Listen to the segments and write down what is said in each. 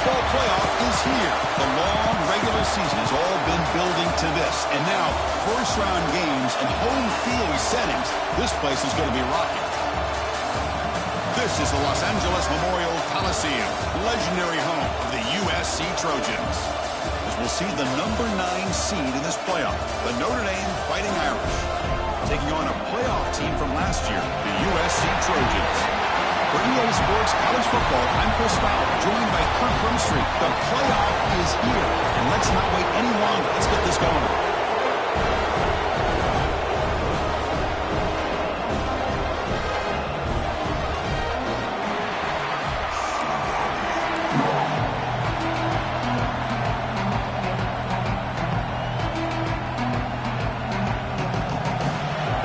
football playoff is here. The long regular season has all been building to this. And now, first-round games and home field settings. This place is going to be rocking. This is the Los Angeles Memorial Coliseum, legendary home of the USC Trojans. As we'll see the number 9 seed in this playoff, the Notre Dame Fighting Irish, taking on a playoff team from last year, the USC Trojans. For EA Sports College Football, I'm Chris Fowler, joined by Kirk Brumstreet. The playoff is here, and let's not wait any longer. Let's get this going.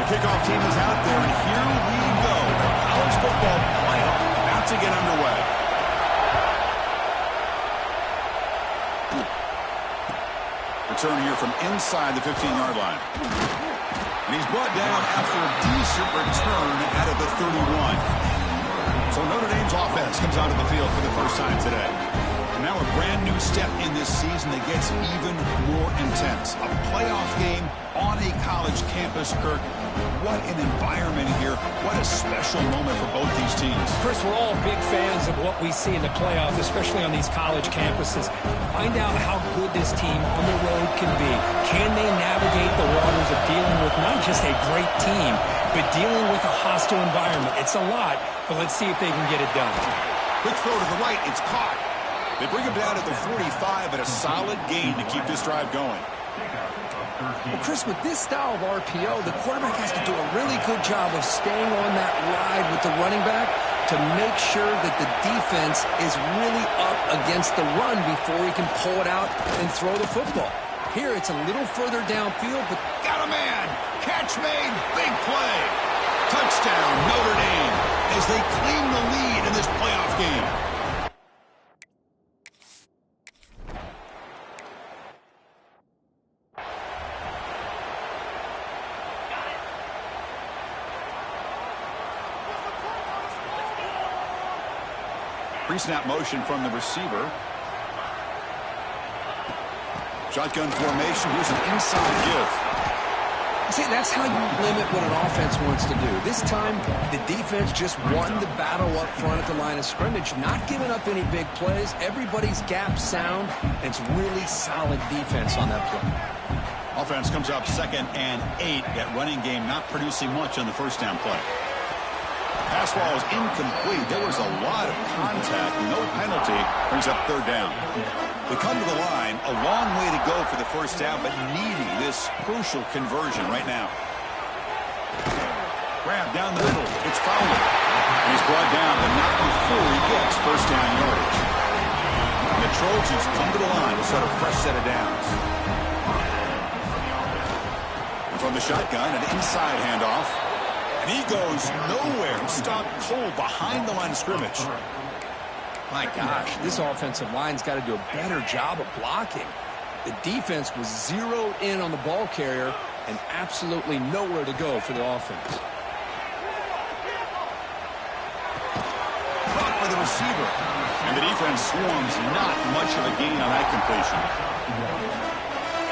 Kickoff team is out there, and here we go. The college football playoff about to get underway. Return here from inside the 15-yard line. And he's brought down after a decent return out of the 31. So Notre Dame's offense comes onto the field for the first time today. And now a brand new step in this season that gets even more intense. A playoff game on a college campus, Kirk. What an environment here. What a special moment for both these teams. Chris, we're all big fans of what we see in the playoffs, especially on these college campuses. Find out how good this team on the road can be. Can they navigate the waters of dealing with not just a great team, but dealing with a hostile environment? It's a lot, but let's see if they can get it done. Quick throw to the right. It's caught. They bring him down at the 45, but a solid gain to keep this drive going. Well, Chris, with this style of RPO, the quarterback has to do a really good job of staying on that ride with the running back to make sure that the defense is really up against the run before he can pull it out and throw the football. Here, it's a little further downfield, but got a man. Catch made. Big play. Touchdown, Notre Dame, as they claim the lead in this playoff game. Pre-snap motion from the receiver. Shotgun formation. Here's an inside give. See, that's how you limit what an offense wants to do. This time, the defense just won the battle up front at the line of scrimmage, not giving up any big plays. Everybody's gap sound, and it's really solid defense on that play. Offense comes up 2nd and 8. That running game not producing much on the first down play. Pass ball is incomplete. There was a lot of contact. No penalty. Brings up 3rd down. They come to the line. A long way to go for the first down, but needing this crucial conversion right now. Grab down the middle. It's Fowler. And he's brought down, but not before he gets first down yardage. And the Trojans come to the line to set a fresh set of downs. And from the shotgun, an inside handoff. And he goes nowhere. Stopped cold behind the line of scrimmage. My gosh, this offensive line's got to do a better job of blocking. The defense was zeroed in on the ball carrier and absolutely nowhere to go for the offense. Caught by the receiver. And the defense swarms not much of a gain on that completion.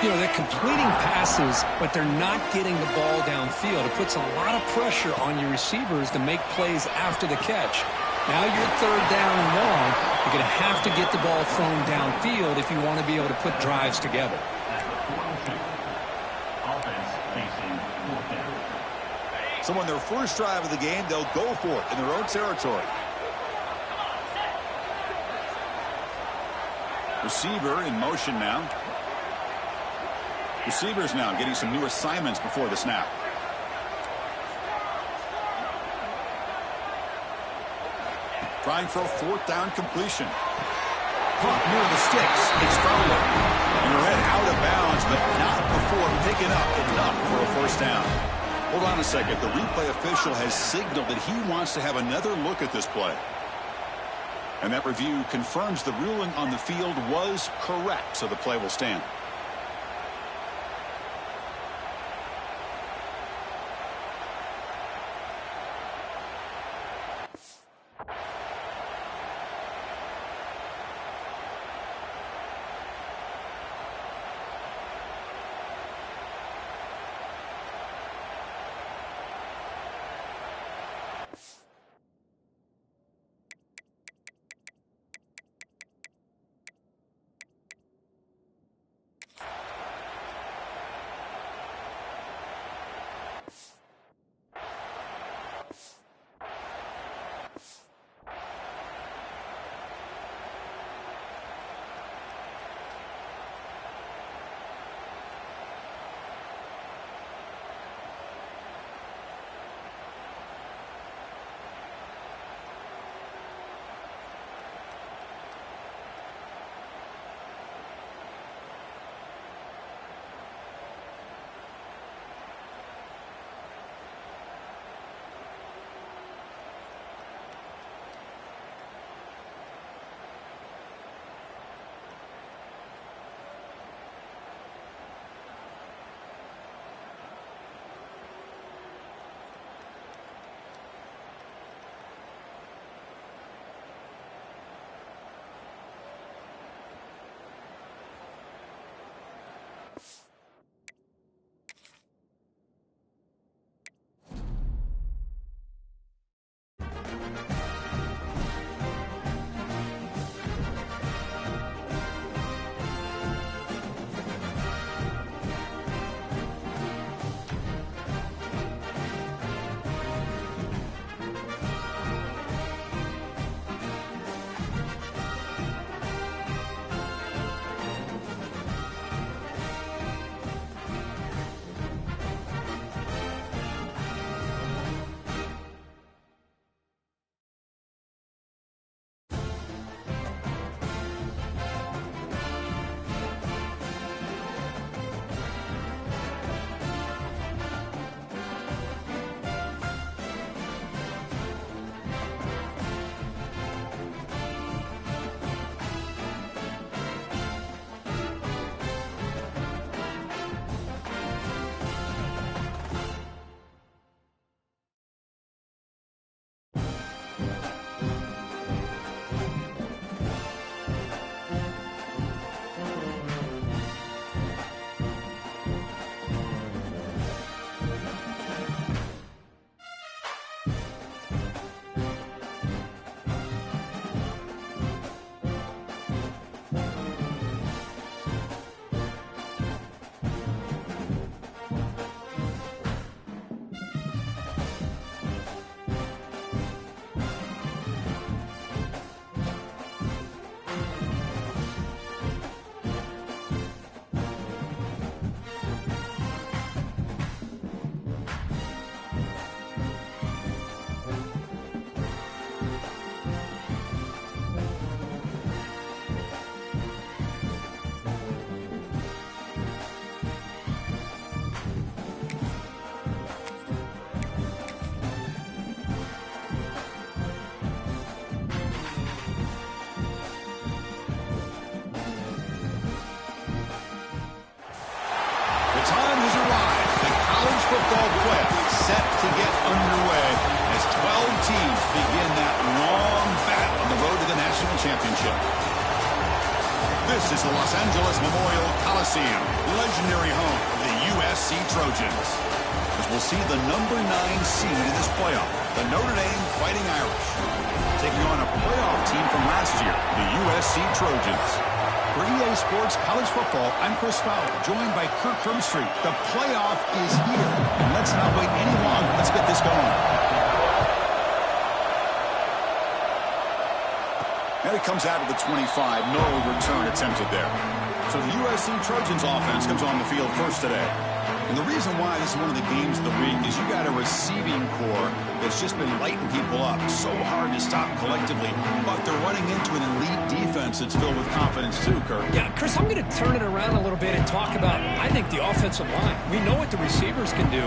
You know, they're completing passes, but they're not getting the ball downfield. It puts a lot of pressure on your receivers to make plays after the catch. Now you're 3rd down and long. You're going to have to get the ball thrown downfield if you want to be able to put drives together. So on their first drive of the game, they'll go for it in their own territory. Receiver in motion now. Receivers now getting some new assignments before the snap. Trying for a 4th down completion. Caught near the sticks. It's Fowler. And they're head out of bounds, but not before picking up enough for a first down. Hold on a second. The replay official has signaled that he wants to have another look at this play. And that review confirms the ruling on the field was correct, so the play will stand. championship. This is the Los Angeles Memorial Coliseum, legendary home of the USC Trojans. As we'll see the number 9 seed in this playoff, the Notre Dame Fighting Irish, taking on a playoff team from last year, the USC Trojans. For EA Sports College Football, I'm Chris Fowler, joined by Kirk Street. The playoff is here, and let's not wait any longer. Let's get this going. And it comes out of the 25. No return attempted there. So the USC Trojans offense comes on the field first today. And the reason why this is one of the games of the week is you got a receiving core that's just been lighting people up. So hard to stop collectively. But they're running into an elite defense that's filled with confidence too, Kirk. Yeah, Chris, I'm going to turn it around a little bit and talk about, I think, the offensive line. We know what the receivers can do.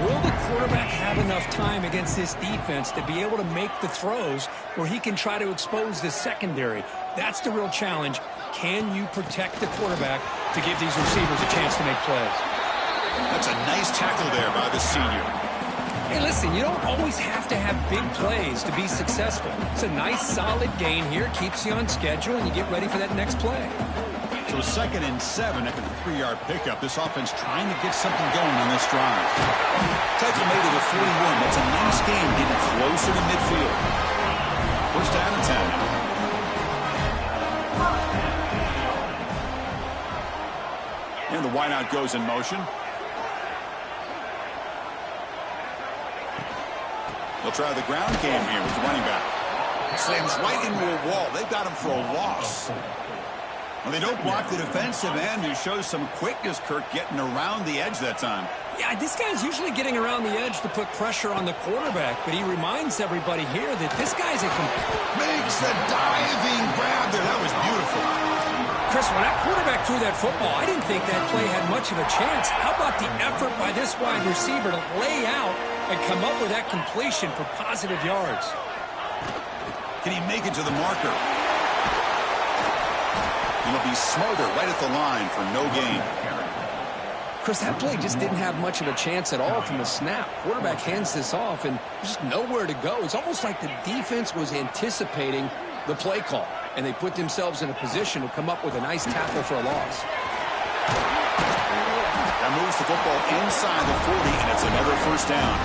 Will the quarterback have enough time against this defense to be able to make the throws where he can try to expose the secondary? That's the real challenge. Can you protect the quarterback to give these receivers a chance to make plays? That's a nice tackle there by the senior. Hey, listen, you don't always have to have big plays to be successful. It's a nice, solid gain here. Keeps you on schedule, and you get ready for that next play. So 2nd and 7 after the 3-yard pickup. This offense trying to get something going on this drive. Tackle made to the 41. That's a nice game, getting closer to midfield. First down and 10. And the wideout goes in motion. They'll try the ground game here with the running back. Slams right into a wall. They've got him for a loss. Well, they don't block the defensive end, who shows some quickness, Kirk, getting around the edge that time. Yeah, this guy's usually getting around the edge to put pressure on the quarterback, but he reminds everybody here that this guy's a... Makes the diving grab there. That was beautiful. Chris, when that quarterback threw that football, I didn't think that play had much of a chance. How about the effort by this wide receiver to lay out and come up with that completion for positive yards? Can he make it to the marker? He'll be smothered right at the line for no gain. Chris, that play just didn't have much of a chance at all from the snap. Quarterback hands this off, and there's just nowhere to go. It's almost like the defense was anticipating the play call, and they put themselves in a position to come up with a nice tackle for a loss. That moves the football inside the 40, and it's another first down.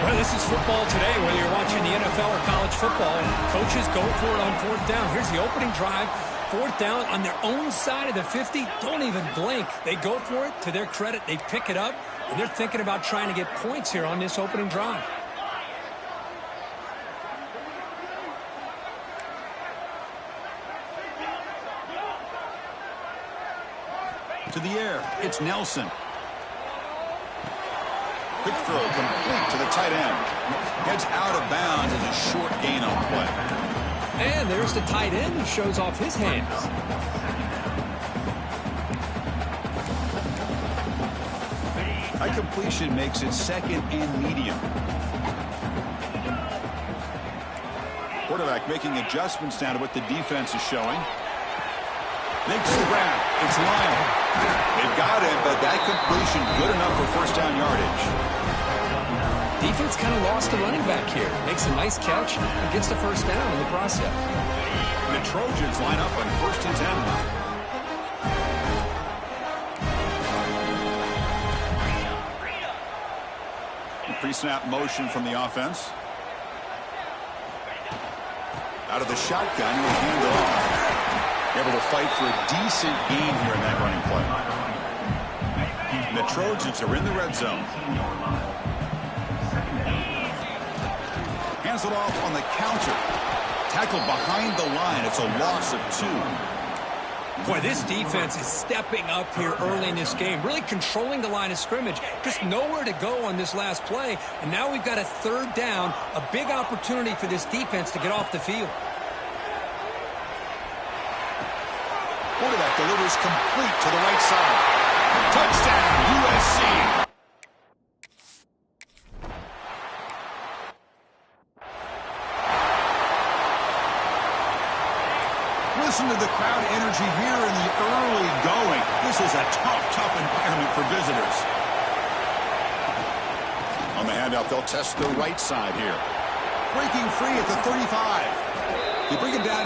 Well, this is football today, whether you're watching the NFL or college football. Coaches go for it on 4th down. Here's the opening drive. 4th down on their own side of the 50. Don't even blink. They go for it. To their credit, they pick it up, and they're thinking about trying to get points here on this opening drive. To the air, it's Nelson. Quick throw, complete to the tight end. Gets out of bounds as a short gain on play. And there's the tight end who shows off his hands. High completion makes it 2nd and medium. Quarterback making adjustments down to what the defense is showing. Makes the grab. It's Lyon. They've got him, but that completion good enough for first down yardage. Defense kind of lost the running back here. Makes a nice catch and gets the first down in the process. The Trojans line up on 1st and 10. Pre-snap motion from the offense. Out of the shotgun, he'll hand it off. Able to fight for a decent gain here in that running play. And the Trojans are in the red zone. Hands it off on the counter. Tackled behind the line. It's a loss of 2. Boy, this defense is stepping up here early in this game, really controlling the line of scrimmage. Just nowhere to go on this last play. And now we've got a 3rd down, a big opportunity for this defense to get off the field. Quarterback delivers complete to the right side. Touchdown, USC. Listen to the crowd energy here in the early going. This is a tough environment for visitors. On the handout, they'll test the right side here. Breaking free at the 35. They bring him down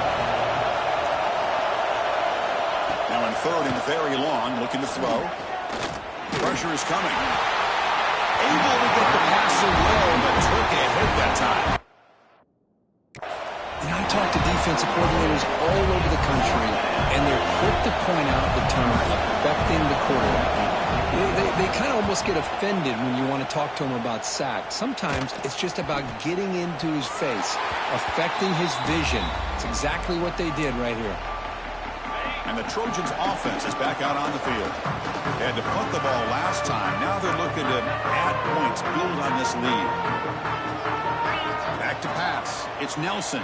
third and very long, looking to throw. Pressure is coming. Able to get the pass away, but took a hit that time. And I talk to defensive coordinators all over the country, and they're quick to point out the term affecting the quarterback. They kind of almost get offended when you want to talk to them about sacks. Sometimes it's just about getting into his face, affecting his vision. It's exactly what they did right here. And the Trojans' offense is back out on the field. They had to punt the ball last time. Now they're looking to add points, build on this lead. Back to pass. It's Nelson.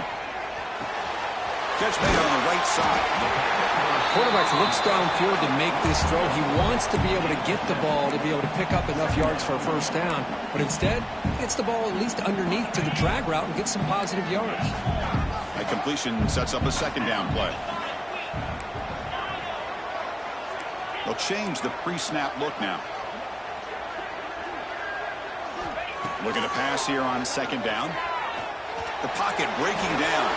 Catch made on the right side. Quarterback looks downfield to make this throw. He wants to be able to get the ball to be able to pick up enough yards for a first down. But instead, he gets the ball at least underneath to the drag route and gets some positive yards. A completion sets up a second down play. They'll change the pre-snap look now. Looking to pass here on second down. The pocket breaking down.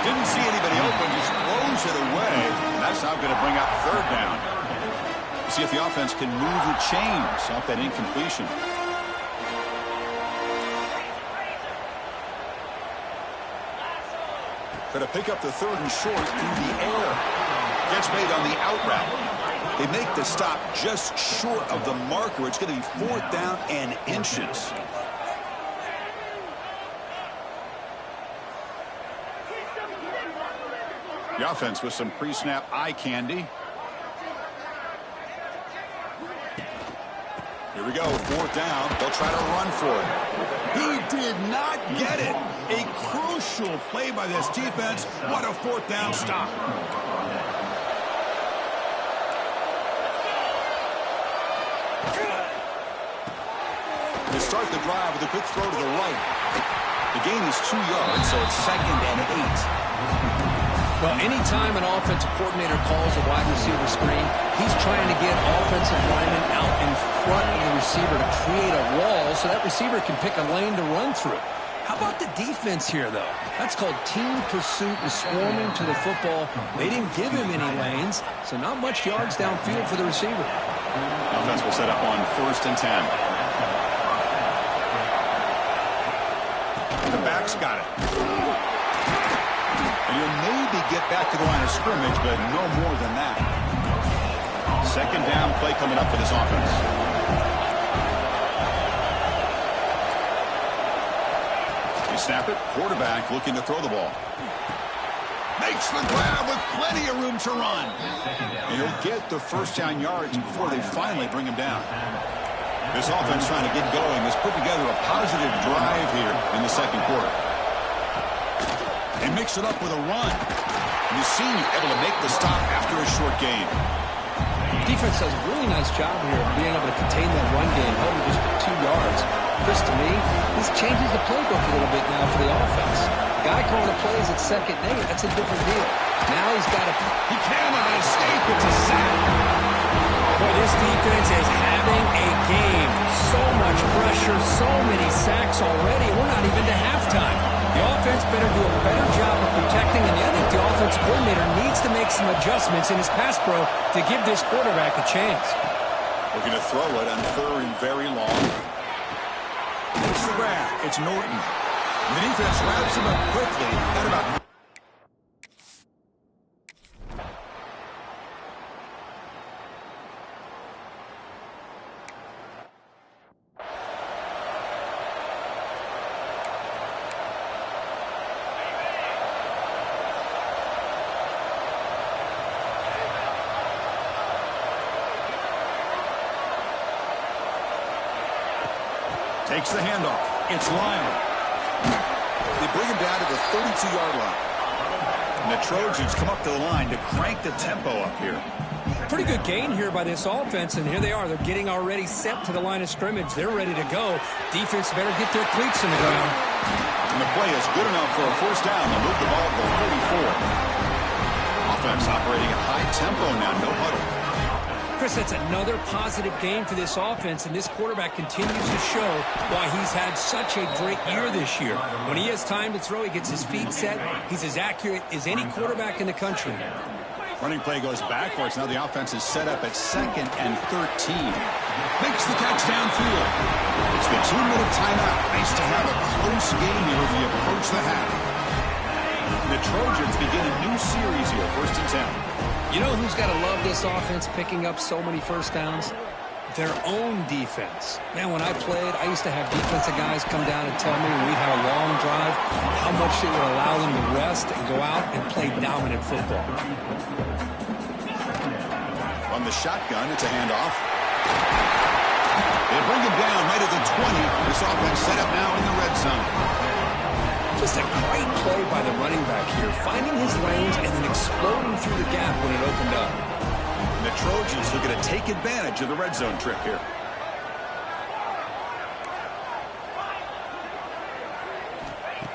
Didn't see anybody open, just throws it away. And that's now going to bring up third down. See if the offense can move the chains off that incompletion. Going to pick up the third and short through the air. Gets made on the out route. They make the stop just short of the marker. It's going to be fourth down and inches. The offense with some pre-snap eye candy. Here we go, fourth down. They'll try to run for it. He did not get it. A crucial play by this defense. What a fourth down stop. They start the drive with a quick throw to the right. The gain is 2 yards, so it's second and 8. Well, anytime an offensive coordinator calls a wide receiver screen, he's trying to get offensive linemen out in front of the receiver to create a wall so that receiver can pick a lane to run through. How about the defense here, though? That's called team pursuit and swarming to the football. They didn't give him any lanes, so not much yards downfield for the receiver. Offense will set up on 1st and 10. The back's got it. And you'll maybe get back to the line of scrimmage, but no more than that. Second down play coming up for this offense. They snap it. Quarterback looking to throw the ball. Makes the grab with plenty of room to run. And he'll get the first down yards before they finally bring him down. This offense trying to get going has put together a positive drive here in the second quarter. They mix it up with a run. And the senior able to make the stop after a short gain. Defense does a really nice job here of being able to contain that run game, holding just 2 yards. Chris, to me, this changes the playbook a little bit now for the offense. The guy calling the plays at second and 8, that's a different deal. Now he's got to... He cannot escape. It's a sack. Boy, this defense is having a game. So much pressure, so many sacks already. We're not even to halftime. The offense better do a better job of protecting, and I think the offensive coordinator needs to make some adjustments in his pass pro to give this quarterback a chance. Looking to throw it on third and very long. It's the grab. It's Norton. And the defense wraps him up quickly at about... Takes the handoff. It's Lyle. They bring him down to the 32-yard line. And the Trojans come up to the line to crank the tempo up here. Pretty good gain here by this offense, and here they are. They're getting already set to the line of scrimmage. They're ready to go. Defense better get their cleats in the ground. And the play is good enough for a first down. They'll move the ball to the 34. Offense operating at high tempo now. No huddle. Chris, that's another positive game for this offense, and this quarterback continues to show why he's had such a great year this year. When he has time to throw, he gets his feet set. He's as accurate as any quarterback in the country. Running play goes backwards. Now the offense is set up at 2nd and 13. Makes the catch downfield. It's the 2-minute timeout. Nice to have a close game here as we approach the half. The Trojans begin a new series here, 1st and 10. You know who's got to love this offense picking up so many first downs? Their own defense. Man, when I played, I used to have defensive guys come down and tell me when we'd have a long drive how much it would allow them to rest and go out and play dominant football. On the shotgun, it's a handoff. They bring him down right at the 20. This offense set up now in the red zone. Just a great play by the running back here, finding his lanes and then exploding through the gap when it opened up. And the Trojans looking to take advantage of the red zone trip here.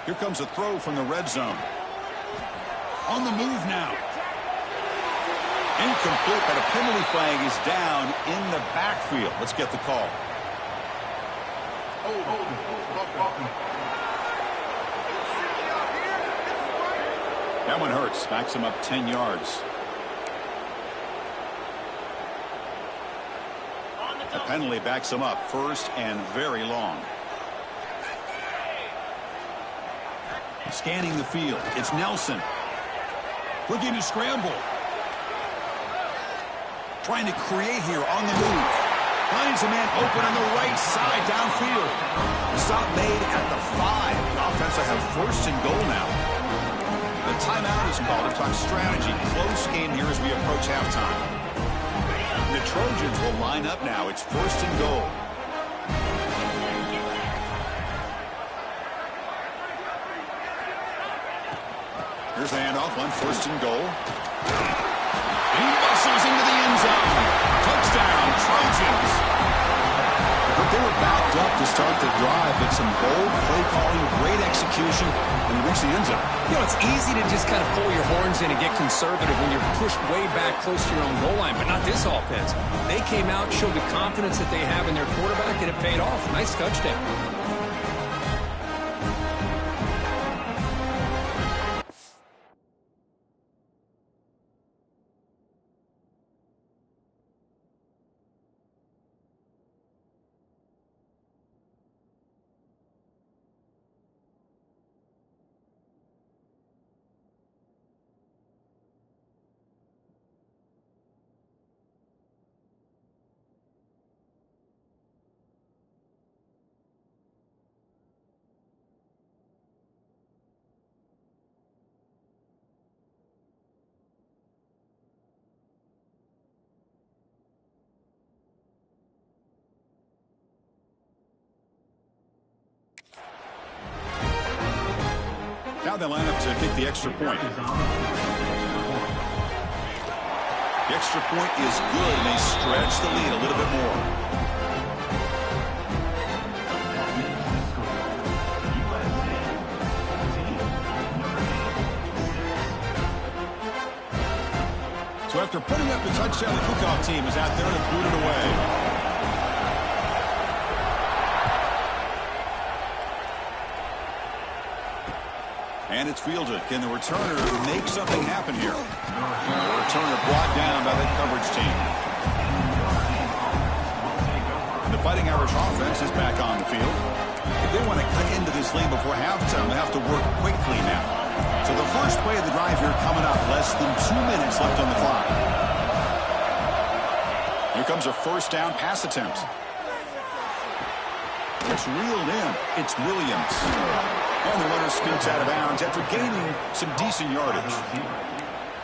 Here comes a throw from the red zone. On the move now. Incomplete, but a penalty flag is down in the backfield. Let's get the call. That one hurts. Backs him up 10 yards. The penalty backs him up 1st and very long. Scanning the field. It's Nelson. Looking to scramble. Trying to create here on the move. Finds a man open on the right side downfield. Stop made at the 5. The offense will have 1st and goal now. The timeout is called to talk strategy. Close game here as we approach halftime. The Trojans will line up now. It's 1st and goal. Here's the handoff on 1st and goal. He muscles into the end zone. Touchdown, Trojans. But they were backed up to start the drive. It's some bold play calling, great execution, and reach the end zone. You know, it's easy to just kind of pull your horns in and get conservative when you're pushed way back close to your own goal line, but not this offense. They came out, showed the confidence that they have in their quarterback, and it paid off. Nice touchdown. Now they line up to kick the extra point. The extra point is good, and they stretch the lead a little bit more. So after putting up the touchdown, the kickoff team is out there to boot it away. And it's fielded. Can the returner make something happen here? The returner brought down by the coverage team. The Fighting Irish offense is back on the field. If they want to cut into this lead before halftime, they have to work quickly now. So the first play of the drive here coming up. Less than 2 minutes left on the clock. Here comes a 1st down pass attempt. It's reeled in. It's Williams. And the runner scoots out of bounds after gaining some decent yardage.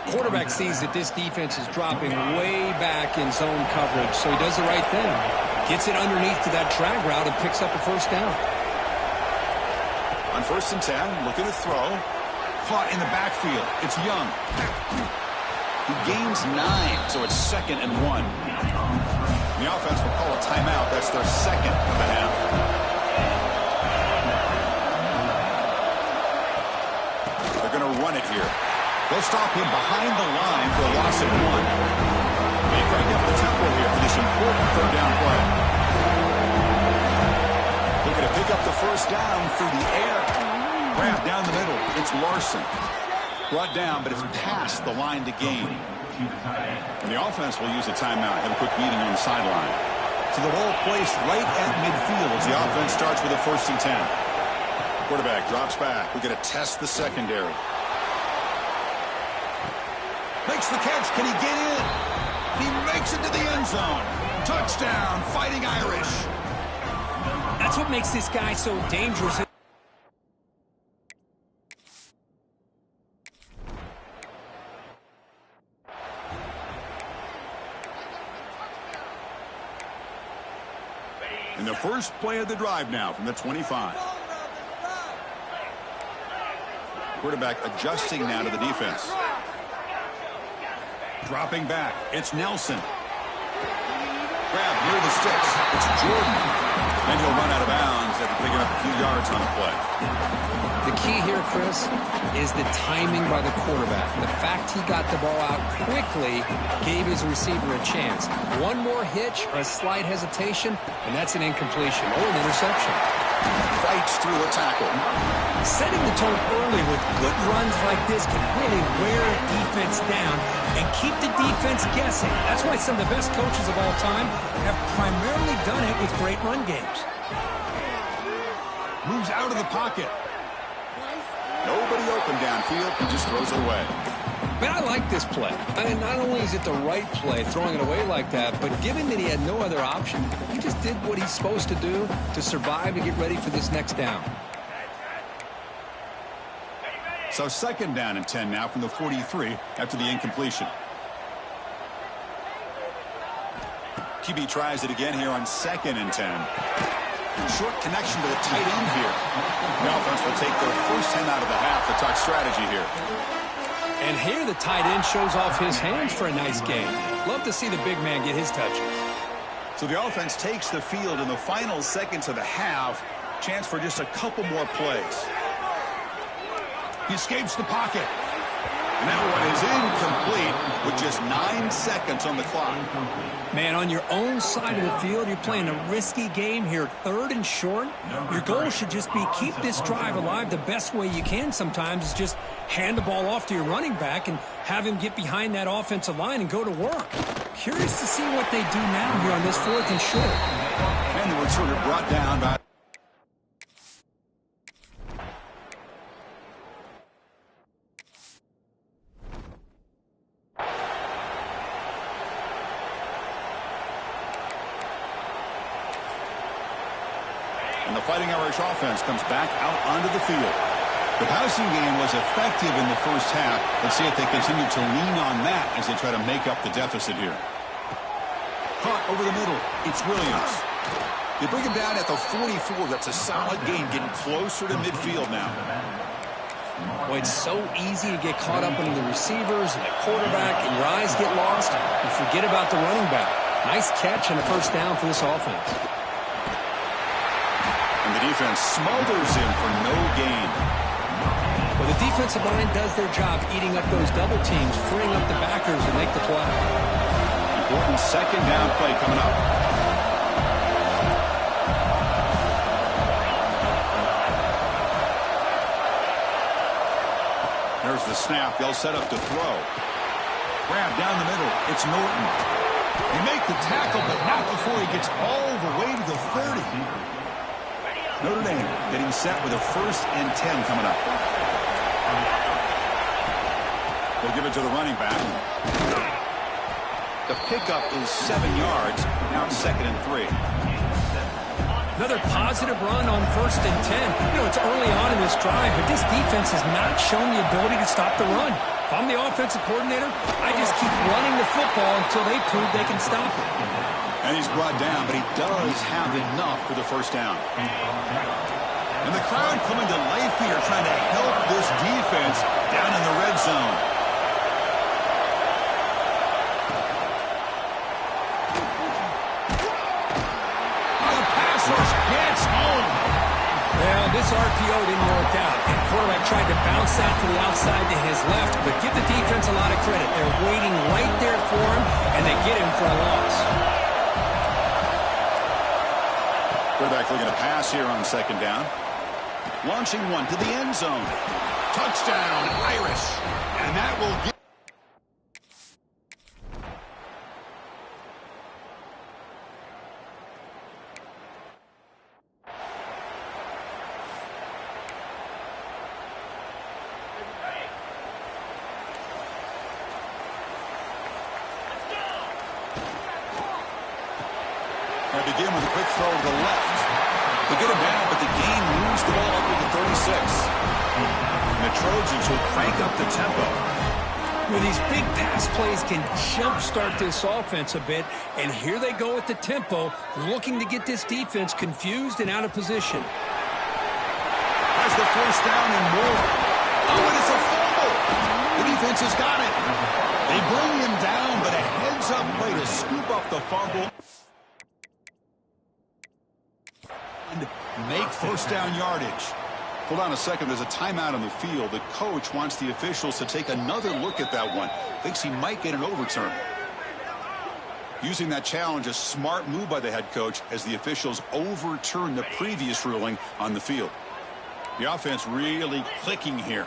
Quarterback sees that this defense is dropping way back in zone coverage, so he does the right thing. Gets it underneath to that drag route and picks up a 1st down. On 1st and 10, looking to throw. Caught in the backfield. It's Young. He gains 9, so it's 2nd and 1. The offense will call a timeout. That's their 2nd of the half. They're going to run it here. They'll stop him behind the line for a loss of 1. They crank up the tempo here for this important 3rd down play. Looking to pick up the 1st down through the air. Grab down the middle. It's Larson. Brought down, but it's past the line to gain. And the offense will use a timeout. Have a quick meeting on the sideline. So the ball placed right at midfield as the offense starts with a 1st and 10. Quarterback drops back. We're going to test the secondary. Makes the catch. Can he get in? He makes it to the end zone. Touchdown, Fighting Irish. That's what makes this guy so dangerous. And the first play of the drive now from the 25. Quarterback adjusting now to the defense. Dropping back. It's Nelson. Grab near the sticks. It's Jordan. And he'll run out of bounds after picking up a few yards on the play. The key here, Chris, is the timing by the quarterback. The fact he got the ball out quickly gave his receiver a chance. One more hitch or a slight hesitation, and that's an incompletion or an interception. Fights through a tackle. Setting the tone early with good runs like this can really wear a defense down and keep the defense guessing. That's why some of the best coaches of all time have primarily done it with great run games. Moves out of the pocket. Nobody open downfield. He just throws it away. Man, I like this play. And not only is it the right play, throwing it away like that, but given that he had no other option, he just did what he's supposed to do to survive and get ready for this next down. So 2nd down and 10 now from the 43 after the incompletion. QB tries it again here on 2nd and 10. Short connection to the tight end here. The offense will take their first 10 out of the half to talk strategy here. And here the tight end shows off his hands for a nice game. Love to see the big man get his touches. So the offense takes the field in the final seconds of the half. Chance for just a couple more plays. He escapes the pocket. And that one is incomplete with just 9 seconds on the clock. Man, on your own side of the field, you're playing a risky game here. 3rd and short. Your goal should just be keep this drive alive the best way you can sometimes is just hand the ball off to your running back and have him get behind that offensive line and go to work. Curious to see what they do now here on this 4th and short. And the returner brought down by... And the Fighting Irish offense comes back out onto the field. The passing game was effective in the first half. Let's see if they continue to lean on that as they try to make up the deficit here. Caught over the middle. It's Williams. They bring him down at the 44. That's a solid gain, getting closer to midfield now. Boy, it's so easy to get caught up in the receivers and the quarterback, and your eyes get lost. You forget about the running back. Nice catch and a first down for this offense. And the defense smothers him for no gain. Well, the defensive line does their job eating up those double teams, freeing up the backers to make the play. Important 2nd down play coming up. There's the snap. They'll set up to throw. Grab down the middle. It's Norton. They make the tackle, but not before he gets all the way to the 30. Notre Dame getting set with a 1st and 10 coming up. They'll give it to the running back. The pickup is 7 yards. Now it's 2nd and 3. Another positive run on 1st and 10. You know, it's early on in this drive, but this defense has not shown the ability to stop the run. If I'm the offensive coordinator, I just keep running the football until they prove they can stop it. And he's brought down, but he does have enough for the first down. And the crowd coming to life here, trying to help this defense down in the red zone. The pass rush gets home. Well, this RPO didn't work out. And quarterback tried to bounce that to the outside to his left, but give the defense a lot of credit. They're waiting right there for him, and they get him for a loss. Quarterback looking to pass here on 2nd down. Launching one to the end zone. Touchdown, Irish. And that will get... begin with a quick throw to the left. They get him down, but the gain moves the ball up to the 36. And the Trojans will crank up the tempo. Well, these big pass plays can jumpstart this offense a bit, and here they go at the tempo, looking to get this defense confused and out of position. Has the first down and more. Oh, and it's a fumble. The defense has got it. They bring him down, but a heads-up play to scoop up the fumble and make first down yardage. Hold on a second. There's a timeout on the field. The coach wants the officials to take another look at that one. Thinks he might get an overturn. Using that challenge, a smart move by the head coach as the officials overturn the previous ruling on the field. The offense really clicking here.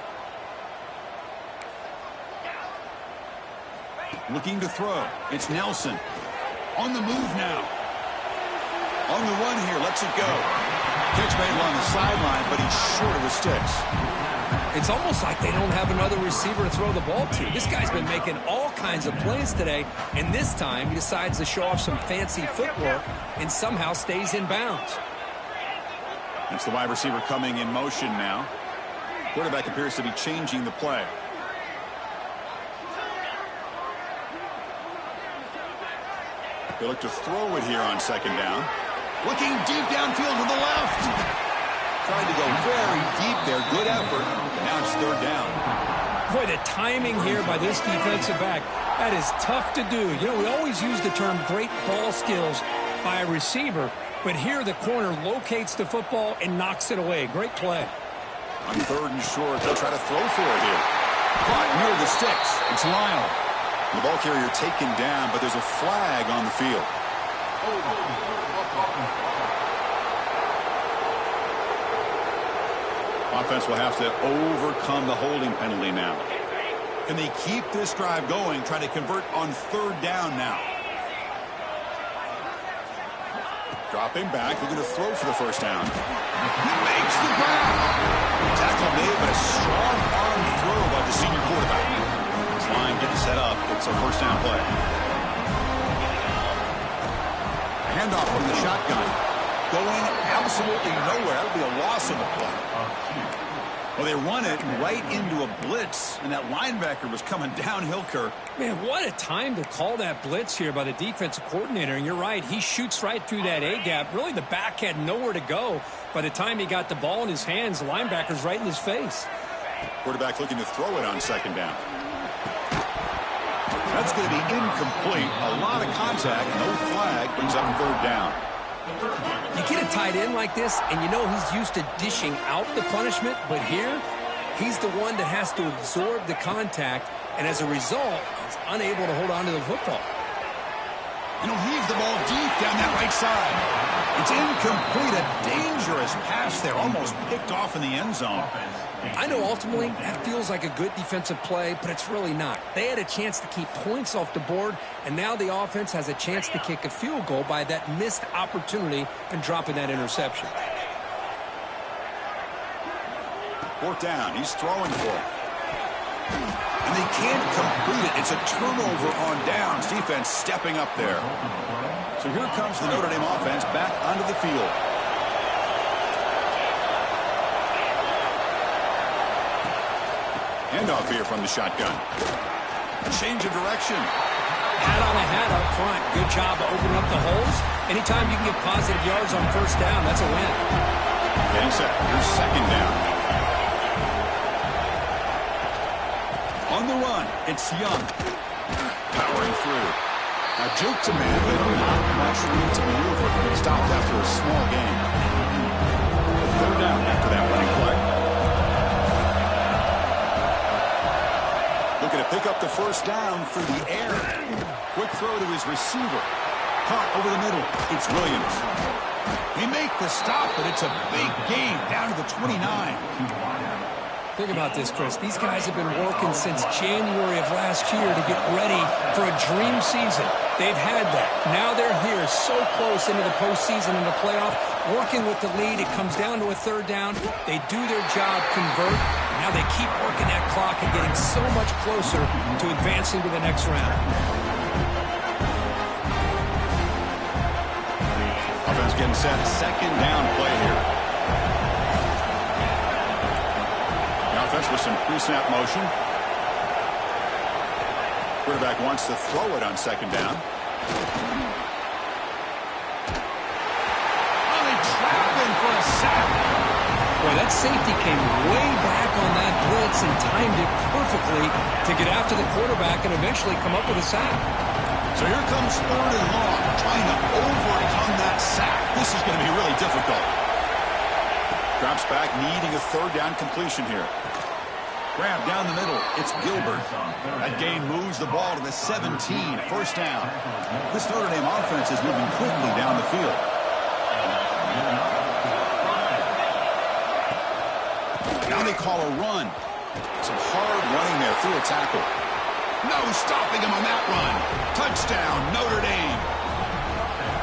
Looking to throw. It's Nelson. On the move now. On the run here. Lets it go. Catch made along the sideline, but he's short of the sticks. It's almost like they don't have another receiver to throw the ball to. This guy's been making all kinds of plays today, and this time he decides to show off some fancy footwork and somehow stays in bounds. It's the wide receiver coming in motion now. Quarterback appears to be changing the play. They look to throw it here on second down. Looking deep downfield to the left. Trying to go very deep there. Good effort. Now it's third down. Boy, the timing here by this defensive back, that is tough to do. You know, we always use the term great ball skills by a receiver, but here the corner locates the football and knocks it away. Great play. On third and short, they'll try to throw for it here. Caught near the sticks. It's Lyle. The ball carrier taken down, but there's a flag on the field. Offense will have to overcome the holding penalty now. Can they keep this drive going, try to convert on third down now? Dropping back, they're going to throw for the first down. He makes the grab. Tackle made, but a strong arm throw by the senior quarterback. This line getting set up. It's a first down play. Handoff from the shotgun. Going absolutely nowhere. That would be a loss of the play. Well, they run it right into a blitz, and that linebacker was coming downhill, Kirk. Man, what a time to call that blitz here by the defensive coordinator. And you're right, he shoots right through that A-gap. Really, the back had nowhere to go. By the time he got the ball in his hands, the linebacker's right in his face. Quarterback looking to throw it on second down. That's going to be incomplete. A lot of contact, no flag, brings up third down. You get a tight end like this, and you know he's used to dishing out the punishment, but here, he's the one that has to absorb the contact, and as a result, he's unable to hold on to the football. And he'll heave the ball deep down that right side. It's incomplete. A dangerous pass there, almost picked off in the end zone. I know ultimately that feels like a good defensive play, but it's really not. They had a chance to keep points off the board, and now the offense has a chance to kick a field goal by that missed opportunity and dropping that interception. Fourth down. He's throwing for it. And they can't complete it. It's a turnover on downs. Defense stepping up there. So here comes the Notre Dame offense back onto the field. Handoff here from the shotgun. Change of direction. Hat on a hat up front. Good job of opening up the holes. Anytime you can get positive yards on first down, that's a win. Getting set. Here's second down. On the run, it's Young. Powering through. Now juke to man, but not much room to maneuver. Stopped after a small gain. Third down after that running play. Looking to pick up the first down through the air. Quick throw to his receiver. Caught over the middle. It's Williams. They make the stop, but it's a big gain down to the 29. Think about this, Chris. These guys have been working since January of last year to get ready for a dream season. They've had that. Now they're here so close into the postseason and the playoff, working with the lead. It comes down to a third down. They do their job, convert. Now they keep working that clock and getting so much closer to advancing to the next round. getting set. Second down play here. The offense with some pre-snap motion. Quarterback wants to throw it on second down. Oh, they trap him for a sack. Boy, that safety came way back on that blitz and timed it perfectly to get after the quarterback and eventually come up with a sack. So here comes third and long, trying to overcome that sack. This is going to be really difficult. Drops back, needing a third down completion here. Grab down the middle. It's Gilbert. That gain moves the ball to the 17. First down. This Notre Dame offense is moving quickly down the field. Now they call a run. Some hard running there through a tackle. No stopping him on that run. Touchdown, Notre Dame.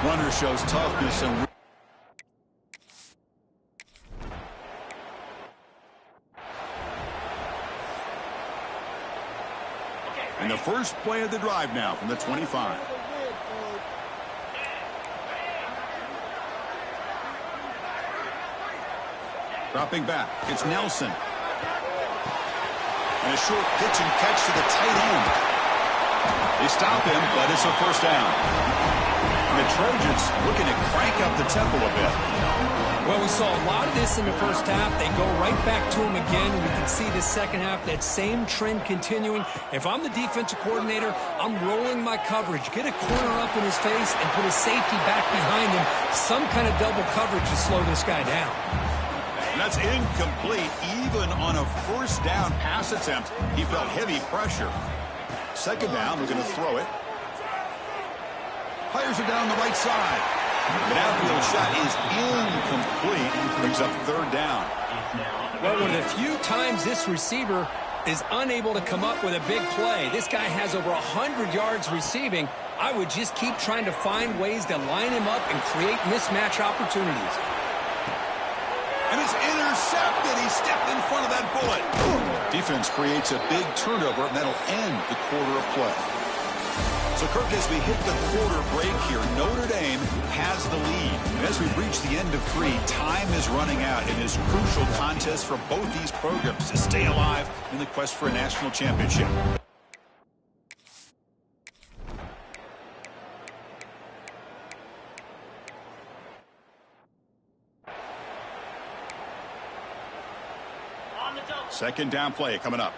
Runner shows toughness and the first play of the drive now from the 25. Dropping back, it's Nelson. And a short pitch and catch to the tight end. They stop him, but it's a first down. And the Trojans looking to crank up the tempo a bit. Well, we saw a lot of this in the first half. They go right back to him again. We can see the second half, that same trend continuing. If I'm the defensive coordinator, I'm rolling my coverage. Get a corner up in his face and put a safety back behind him. Some kind of double coverage to slow this guy down. And that's incomplete. Even on a first down pass attempt, he felt heavy pressure. Second down, we're going to throw it. Fires it down the right side. The downfield shot is incomplete. Brings up third down. Well, one of the few times this receiver is unable to come up with a big play. This guy has over 100 yards receiving. I would just keep trying to find ways to line him up and create mismatch opportunities. And it's intercepted. He stepped in front of that bullet. Defense creates a big turnover, and that'll end the quarter of play. So, Kirk, as we hit the quarter break here, Notre Dame has the lead. And as we reach the end of 3, time is running out in this crucial contest for both these programs to stay alive in the quest for a national championship. Second down play coming up.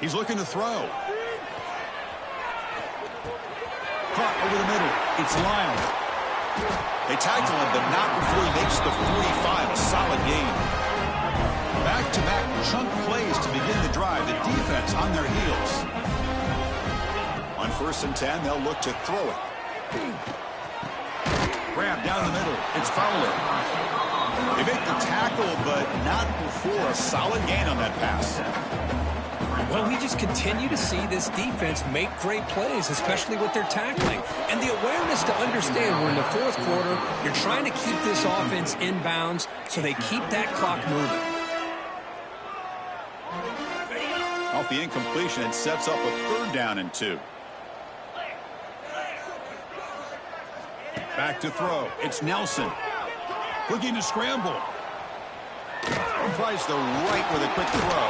He's looking to throw. Caught over the middle. It's Lyle. They tackle him, but not before he makes the 45. A solid gain. Back-to-back chunk plays to begin the drive. The defense on their heels. On 1st and 10, they'll look to throw it. Grab down the middle. It's Fowler. They make the tackle, but not before a solid gain on that pass. Well, we just continue to see this defense make great plays, especially with their tackling. And the awareness to understand we're in the 4th quarter, you're trying to keep this offense in bounds so they keep that clock moving. Off the incompletion, it sets up a 3rd down and 2. Back to throw. It's Nelson. Looking to scramble. Tries the right with a quick throw.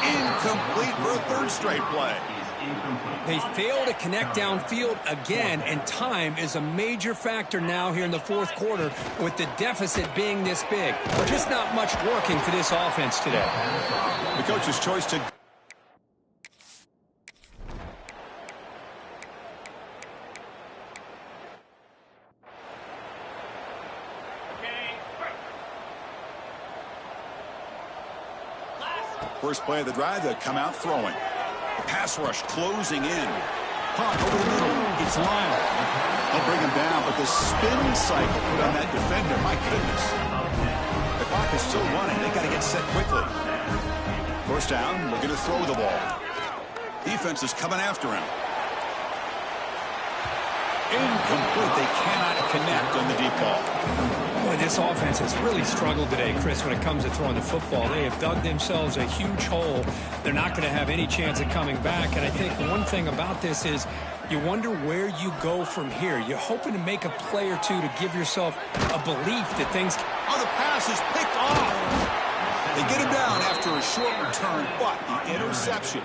Incomplete for a 3rd straight play. They fail to connect downfield again, and time is a major factor now here in the 4th quarter with the deficit being this big. Just not much working for this offense today. The coach's choice to... First play of the drive, they'll come out throwing. Pass rush closing in. Caught over the middle. It's Lyle. They'll bring him down, but the spin cycle put on that defender, my goodness. The clock is still running. They got to get set quickly. First down, looking to throw the ball. Defense is coming after him. Incomplete. They cannot connect on the deep ball. Boy, this offense has really struggled today, Chris, when it comes to throwing the football. They have dug themselves a huge hole. They're not going to have any chance of coming back. And I think one thing about this is you wonder where you go from here. You're hoping to make a play or two to give yourself a belief that things... Oh, the pass is picked off. They get him down after a short return, but the interception